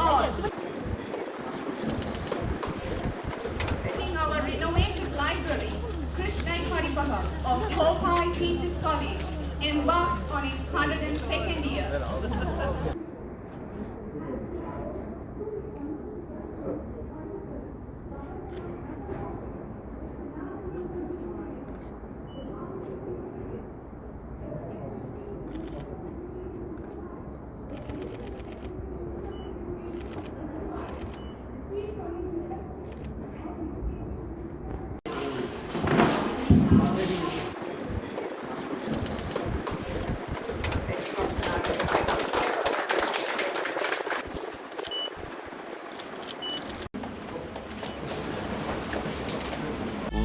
all. In our renovated library, Lanka of Kopai Teachers College embarks on its 102nd year.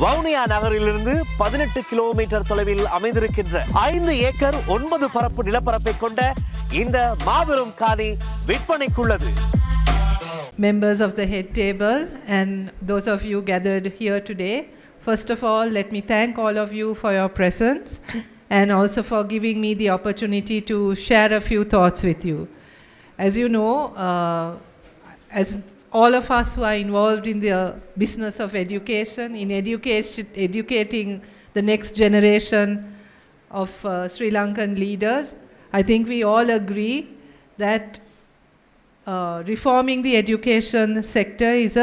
Vavuniya நகரிலிருந்து 18 kilometre தொலைவில் அமைந்திருக்கின்ற 5 acre 9 பரப்பு நிலப்பரப்பை கொண்ட இந்த மாபெரும் காணி விற்பனைக்குள்ளது. Members of the head table and those of you gathered here today, first of all, let me thank all of you for your presence and also for giving me the opportunity to share a few thoughts with you. As you know, as all of us who are involved in the business of education, in educating the next generation of Sri Lankan leaders, I think we all agree that reforming the education sector is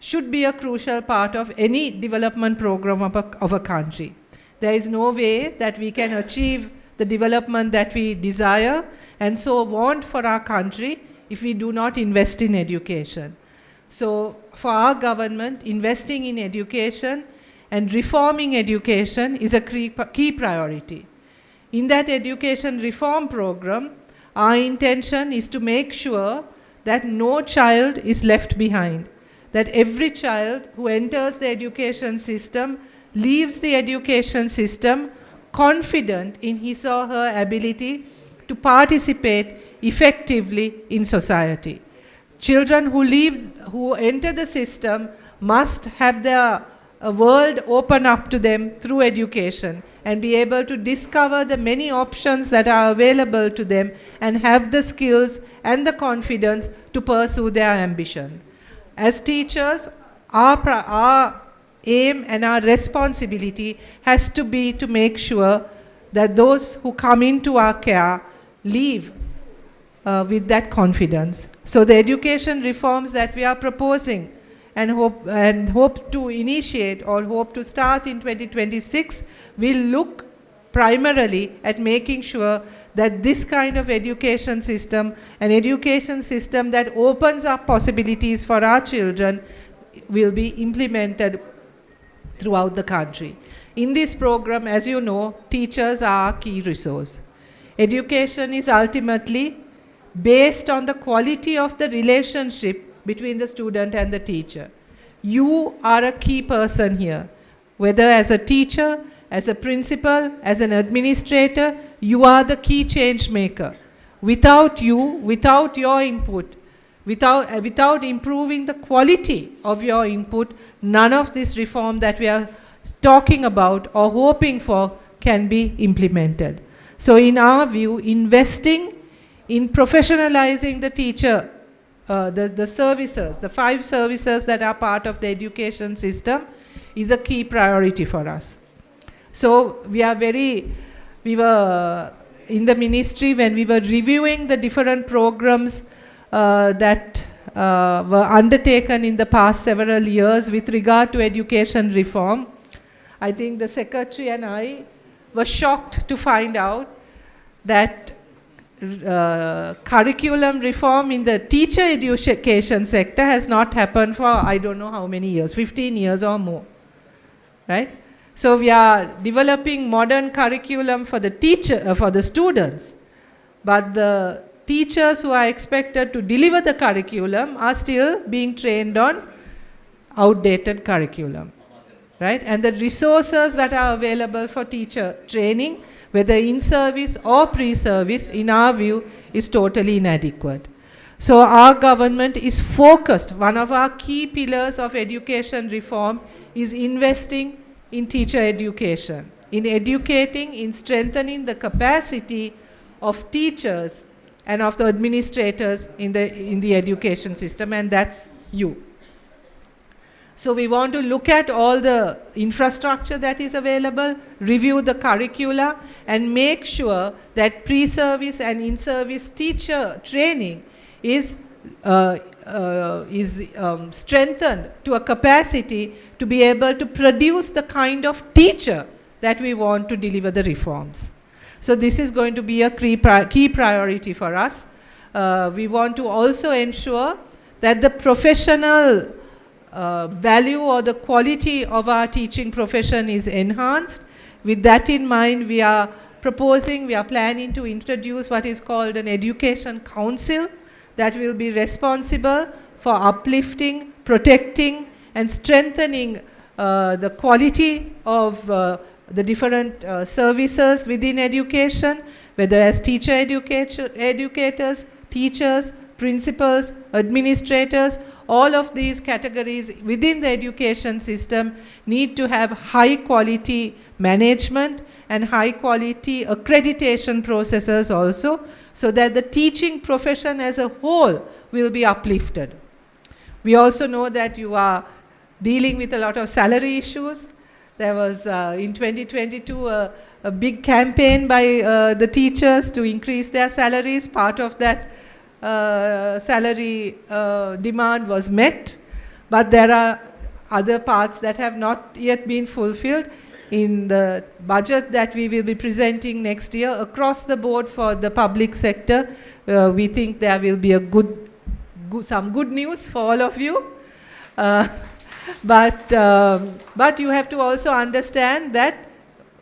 should be a crucial part of any development program of a country. There is no way that we can achieve the development that we desire and so want for our country if we do not invest in education. So for our government, investing in education and reforming education is a key priority. In that education reform program, our intention is to make sure that no child is left behind, that every child who enters the education system leaves the education system confident in his or her ability to participate effectively in society. Children who enter the system must have their world open up to them through education and be able to discover the many options that are available to them and have the skills and the confidence to pursue their ambition. As teachers, our aim and our responsibility has to be to make sure that those who come into our care leave with that confidence. So the education reforms that we are proposing and hope to initiate or hope to start in 2026 will look primarily at making sure that this kind of education system, an education system that opens up possibilities for our children, will be implemented throughout the country. In this program, as you know, teachers are a key resource. Education is ultimately based on the quality of the relationship between the student and the teacher. You are a key person here. Whether as a teacher, as a principal, as an administrator, you are the key change maker. Without you, without your input, without improving the quality of your input, none of this reform that we are talking about or hoping for can be implemented. So in our view, investing in professionalizing the teacher, the services, the 5 services that are part of the education system is a key priority for us. So we were in the ministry when we were reviewing the different programs that were undertaken in the past several years with regard to education reform. I think the secretary and I were shocked to find out that curriculum reform in the teacher education sector has not happened for I don't know how many years, 15 years or more, right? So we are developing modern curriculum for the for the students, but the teachers who are expected to deliver the curriculum are still being trained on outdated curriculum, right? And the resources that are available for teacher training, whether in service or pre-service, in our view, is totally inadequate. So our government is focused. One of our key pillars of education reform is investing in teacher education, in educating, in strengthening the capacity of teachers and of the administrators in the education system, and that's you. So we want to look at all the infrastructure that is available, review the curricula, and make sure that pre-service and in-service teacher training is strengthened to a capacity to be able to produce the kind of teacher that we want to deliver the reforms. So this is going to be a key priority for us. We want to also ensure that the professional value or the quality of our teaching profession is enhanced. With that in mind, we are planning to introduce what is called an education council that will be responsible for uplifting, protecting, and strengthening the quality of the different services within education, whether as educators, teachers, principals, administrators. All of these categories within the education system need to have high quality management and high quality accreditation processes also, so that the teaching profession as a whole will be uplifted. We also know that you are dealing with a lot of salary issues. There was in 2022 a big campaign by the teachers to increase their salaries. Part of that salary demand was met, but there are other parts that have not yet been fulfilled. In the budget that we will be presenting next year across the board for the public sector, we think there will be some good news for all of you. But you have to also understand that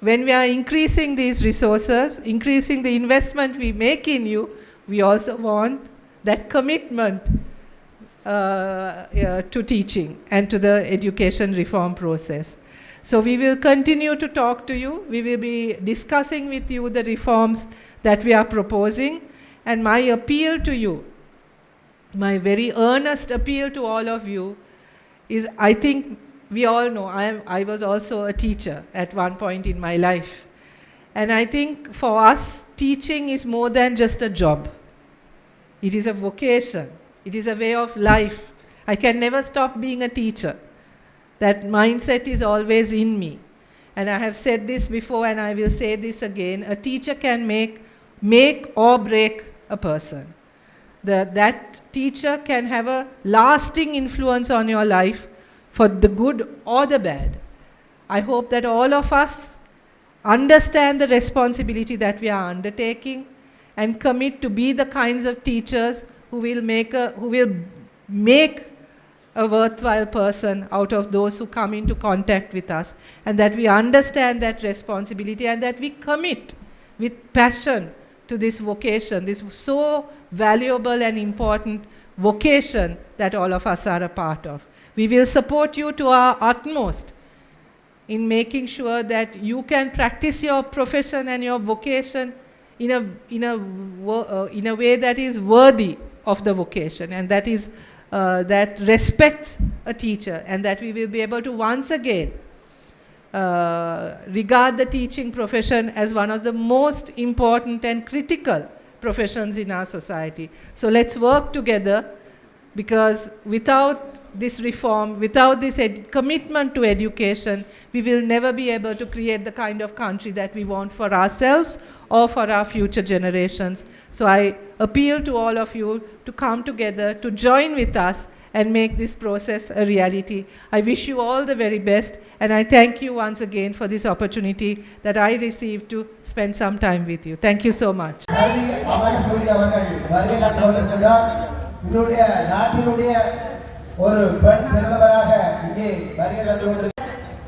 when we are increasing these resources, increasing the investment we make in you, we also want that commitment to teaching and to the education reform process. So we will continue to talk to you. We will be discussing with you the reforms that we are proposing. And my appeal to you, my very earnest appeal to all of you is, I think we all know, I was also a teacher at one point in my life. And I think for us, teaching is more than just a job. It is a vocation. It is a way of life. I can never stop being a teacher. That mindset is always in me. And I have said this before and I will say this again. A teacher can make or break a person. That teacher can have a lasting influence on your life for the good or the bad. I hope that all of us understand the responsibility that we are undertaking and commit to be the kinds of teachers who will make a worthwhile person out of those who come into contact with us, and that we understand that responsibility and that we commit with passion to this vocation, this so valuable and important vocation that all of us are a part of. We will support you to our utmost in making sure that you can practice your profession and your vocation in a way that is worthy of the vocation, and that is that respects a teacher, and that we will be able to once again regard the teaching profession as one of the most important and critical professions in our society. So let's work together, because without this reform, without this commitment to education, we will never be able to create the kind of country that we want for ourselves or for our future generations. So I appeal to all of you to come together, to join with us and make this process a reality. I wish you all the very best, and I thank you once again for this opportunity that I received to spend some time with you. Thank you so much. ஒரு பெண் பிரதமராக இங்கே வருகை தந்து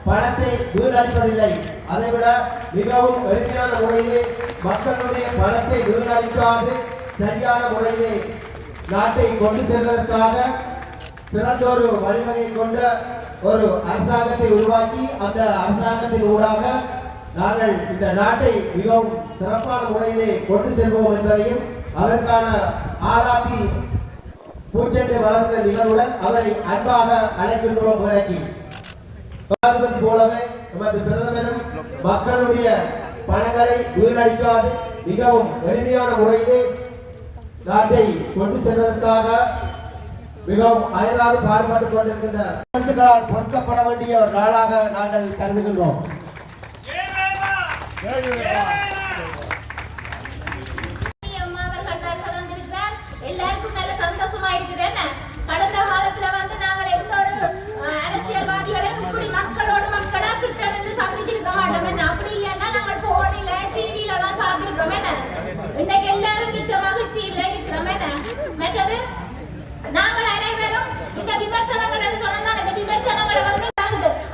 பணத்தை வீணடிப்பதில்லை. அதைவிட மிகவும் எளிமையான முறையிலே மக்களுடைய பணத்தை வீணடிக்காது சரியான முறையிலே நாட்டை கொண்டு செல்வதற்காக சிறந்த ஒரு வழிவகை கொண்ட ஒரு அரசாங்கத்தை உருவாக்கி அந்த அரசாங்கத்தின் ஊடாக நாங்கள் இந்த நாட்டை மிகவும் சிறப்பான முறையிலே கொண்டு செல்வோம் என்பதையும் அதற்கான ஆராய்ச்சி பூச்செண்டை வளர்க்கிற நிகழ்வுடன் அவரை அன்பாக அழைக்கின்றோம். விளக்கி போலவே நமது பிரதமரும் மக்களுடைய பணங்களை வீணடிக்காது மிகவும் எளிமையான முறையிலே நாட்டை கொண்டு செல்வதற்காக மிகவும் அயராது பாடுபட்டுக் கொண்டிருக்கின்ற கருத்துக்களால் பொறுக்கப்பட வேண்டிய ஒரு நாளாக நாங்கள் கருதுகின்றோம். எல்லாருக்கும் நல்ல சந்தோஷமா இருக்கிறேன். கடந்த காலத்துல வந்து நாங்கள் எந்த ஒரு அரசியல்வாதிகளையும் இப்படி மக்களோடு மக்களா கிட்ட நின்று சந்திச்சிருக்க மாட்டோம். அப்படி இல்லைன்னா நாங்கள் போனில டிவியில தான் பார்த்திருக்கோம். இன்னைக்கு எல்லாரும் மிக்க மகிழ்ச்சியில இருக்கிறோம். மற்றது நாங்கள் அனைவரும் இந்த விமர்சனங்கள் சொன்னதான் இந்த விமர்சனங்களை வந்து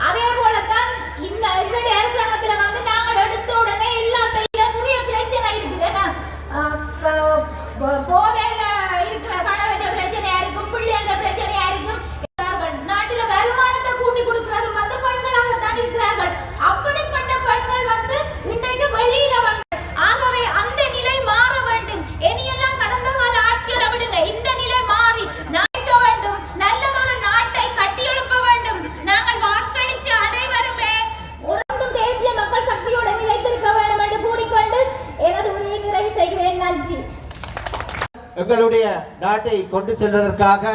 அதே போலதான் இந்த எங்களுடைய அரசாங்கத்துல வந்து நாங்கள் எடுத்த உடனே எல்லாத்தையும் நிறைய பிரச்சனை இருக்குது. போதையில இருக்கிற கணவன் பிரச்சனையா இருக்கும், பிள்ளைகள பிரச்சனையா இருக்கும். நாட்டில வருமானத்தை கூட்டி கொடுக்கிறது வந்து பெண்களாகத்தான் இருக்கிறார்கள். அப்படிப்பட்ட பெண்கள் வந்து இன்னைக்கு வெளியில வந்து ஆகவே அந்த நிலை மாற வேண்டும். இனியெல்லாம் கடந்த கால ஆட்சிகளை விடுங்க, இந்த நிலை மாறி நாய்க்க வேண்டும். நல்லதொரு நாட்டை கட்டியெழுப்ப வேண்டும். நாங்கள் வாக்களிச்ச அனைவருமே ஒருங்கும் தேசிய மக்கள் சக்தியோட நிலைத்திருக்க வேண்டும் என்று கூறிக்கொண்டு எனது உரையை நிறைவு செய்கிறேன். நன்றி. எங்களுடைய நாட்டை கொண்டு செல்வதற்காக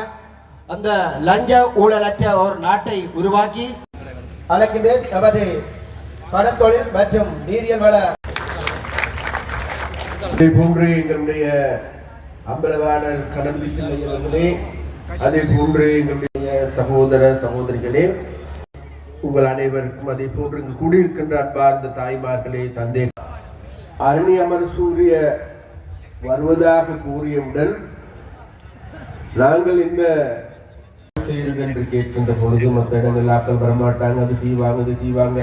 அந்த லஞ்ச ஊழலற்ற ஒரு நாட்டை உருவாக்கி அழைக்கின்றேன். நமது கடற்தொழில் மற்றும் நீரியல் வள போன்று எங்களுடைய அம்பலவாணர் கடற்பிடிகளே, அதே போன்று எங்களுடைய சகோதர சகோதரிகளே, உங்கள் அனைவருக்கும் அதே போன்று இங்கு கூடியிருக்கின்ற அன்பார்ந்த தாய்மார்களே, தந்தை அரணி அமரசூரிய வருவதாக கூறியவுடன் நாங்கள் இந்த செய்யுது என்று கேட்கின்ற பொழுது மக்களிடம் ஆட்கள் வரமாட்டாங்க, அது செய்வாங்க இது செய்வாங்க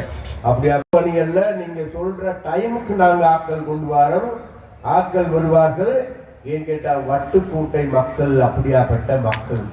அப்படி அப்பணிகள்ல நீங்க சொல்ற டைமுக்கு நாங்க ஆட்கள் கொண்டு வரோம், ஆட்கள் வருவார்கள். ஏன் கேட்டா வட்டுக்கோட்டை மக்கள் அப்படியாப்பட்ட மக்கள்.